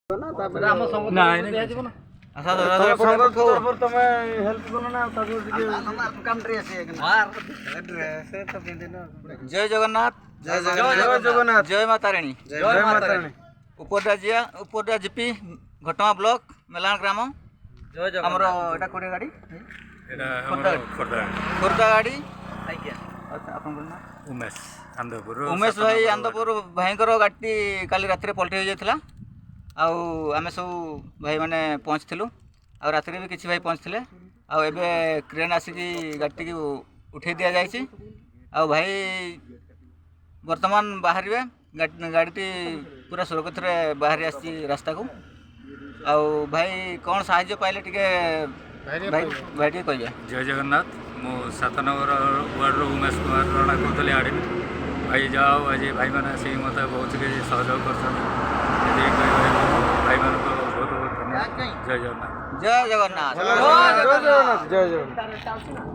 जय जगन्नाथ जय जगन्नाथ जय माता रानी उपरदा जीपी घटना ब्लॉक मेलान ग्राम आमर एटा कोड़े गाड़ी खोर्धा गाड़ी उमेश भाई आंदपुर भाईकर गाड़ी काली रात पलटि हो जाता आमे सब भाई मैंने पहुँचलु आ रात भी किसी भाई पहुँचते आबे क्रेन आसिक गाड़ी उठे दि जाए भाई वर्तमान बाहर गाड़ी पूरा सुरक्षित बाहर आसी रास्ता को भाई कौन साहाय्य पाइले भाई टे कह जय जगन्नाथ मु 7 नंबर वार्ड उमेश कुमार राणा कहते आड़े भाई जाओ आज भाई मैंने आसिक मत बहुत किसी सहयोग कर भाई मान बहुत बहुत धन्यवाद। जय जगन्नाथ जय जगन्नाथ जय जगन्नाथ जय जगन्नाथ।